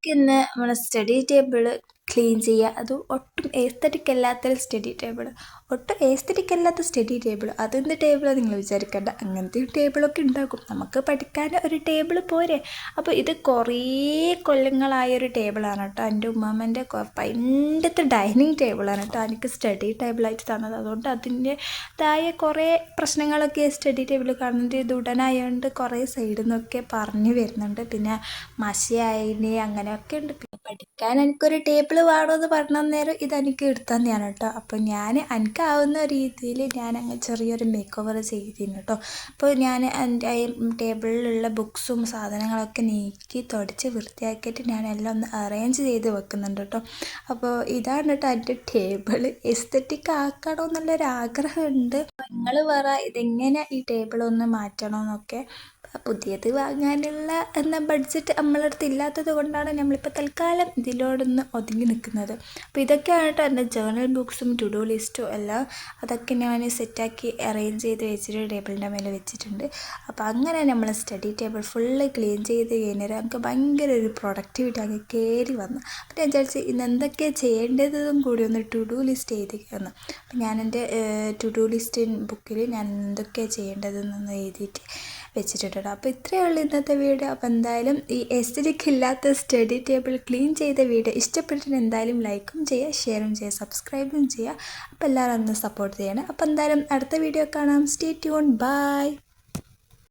നമുക്കിന്ന് നമ്മളെ study table clean ചെയ്യുക. അത് ഒട്ടും എസ്തറ്റിക് അല്ലാത്തൊരു സ്റ്റഡി ടേബിൾ, ഒട്ടും എസ്തറ്റിക് അല്ലാത്ത സ്റ്റഡി ടേബിൾ. അതെന്ത് ടേബിളാണ് നിങ്ങൾ വിചാരിക്കേണ്ട, അങ്ങനത്തെ ടേബിളൊക്കെ ഉണ്ടാക്കും. നമുക്ക് പഠിക്കാൻ ഒരു ടേബിൾ പോരെ. അപ്പോൾ ഇത് കുറേ കൊല്ലങ്ങളായൊരു ടേബിളാണ് കേട്ടോ. എൻ്റെ ഉമ്മാമ്മൻ്റെ പണ്ടത്തെ ഡൈനിങ് ടേബിളാണ് കേട്ടോ എനിക്ക് സ്റ്റഡി ടേബിളായിട്ട് തന്നത്. അതുകൊണ്ട് അതിൻ്റെതായ കുറേ പ്രശ്നങ്ങളൊക്കെ സ്റ്റഡി ടേബിൾ കാണുന്നത്. ഇത് ഉടനായതുകൊണ്ട് കുറേ സൈഡിൽ നിന്നൊക്കെ പറഞ്ഞു വരുന്നുണ്ട്. പിന്നെ മഷിയായിന് അങ്ങനെയൊക്കെ ഉണ്ട്. പിന്നെ പഠിക്കാൻ എനിക്കൊരു ടേബിൾ വേണമെന്ന് പറഞ്ഞ നേരം ഇതെനിക്ക് എടുത്തു തന്നെയാണ് കേട്ടോ. അപ്പോൾ ഞാൻ എനിക്കാവുന്ന രീതിയിൽ ഞാൻ അങ്ങ് ചെറിയൊരു മേക്ക് ഓവർ ചെയ്തിരുന്നു കേട്ടോ. അപ്പോൾ ഞാൻ എൻ്റെ ടേബിളിലുള്ള ബുക്സും സാധനങ്ങളൊക്കെ നീക്കി തുടച്ച് വൃത്തിയാക്കിയിട്ട് ഞാൻ എല്ലാം ഒന്ന് അറേഞ്ച് ചെയ്ത് വെക്കുന്നുണ്ട് കേട്ടോ. അപ്പോൾ ഇതാണ് കേട്ടോ എൻ്റെ ടേബിൾ. എസ്തറ്റിക് ആക്കണോ എന്നുള്ളൊരാഗ്രഹമുണ്ട്. നിങ്ങൾ പറ ഇതെങ്ങനെ ഈ ടേബിൾ ഒന്ന് മാറ്റണമെന്നൊക്കെ. പുതിയത് വാങ്ങാനുള്ള ബഡ്ജറ്റ് നമ്മളെ അടുത്ത് ഇല്ലാത്തത് കൊണ്ടാണ് നമ്മളിപ്പോൾ തൽക്കാലം ഇതിലോടൊന്ന് ഒതുങ്ങി നിൽക്കുന്നത്. അപ്പോൾ ഇതൊക്കെയാണ് കേട്ടോ എൻ്റെ ജേർണൽ ബുക്സും ടു ഡു ലിസ്റ്റും എല്ലാം. അതൊക്കെ ഞാൻ സെറ്റാക്കി അറേഞ്ച് ചെയ്ത് വെച്ചിട്ട് ടേബിളിൻ്റെ മേലെ വെച്ചിട്ടുണ്ട്. അപ്പോൾ അങ്ങനെ നമ്മൾ സ്റ്റഡി ടേബിൾ ഫുള്ള് ക്ലീൻ ചെയ്ത് കഴിഞ്ഞാൽ നമുക്ക് ഭയങ്കര ഒരു പ്രൊഡക്ടിവിറ്റി അങ്ങ് കയറി വന്നു. അപ്പോൾ ഞാൻ വിചാരിച്ച് ഇന്ന് എന്തൊക്കെയാണ് ചെയ്യേണ്ടതും കൂടി ഒന്ന് ടു ഡു ലിസ്റ്റ് എഴുതിക്കുന്നു. അപ്പോൾ ഞാൻ എൻ്റെ ടു ഡു ലിസ്റ്റ് ബുക്കിൽ ഞാൻ എന്തൊക്കെയാണ് ചെയ്യേണ്ടതെന്നൊന്ന് എഴുതിയിട്ട് വെച്ചിട്ടുണ്ട്. അപ്പോൾ ഇത്രയേ ഉള്ളൂ ഇന്നത്തെ വീഡിയോ. അപ്പോൾ എന്തായാലും ഈ എസ്തറ്റിക് ഇല്ലാത്ത സ്റ്റഡി ടേബിൾ ക്ലീൻ ചെയ്ത വീഡിയോ ഇഷ്ടപ്പെട്ടിട്ട് എന്തായാലും ലൈക്കും ചെയ്യുക, ഷെയറും ചെയ്യുക, സബ്സ്ക്രൈബും ചെയ്യുക. അപ്പോൾ എല്ലാവരും ഒന്ന് സപ്പോർട്ട് ചെയ്യണം. അപ്പോൾ എന്തായാലും അടുത്ത വീഡിയോ കാണാം. Stay tune. ബൈ.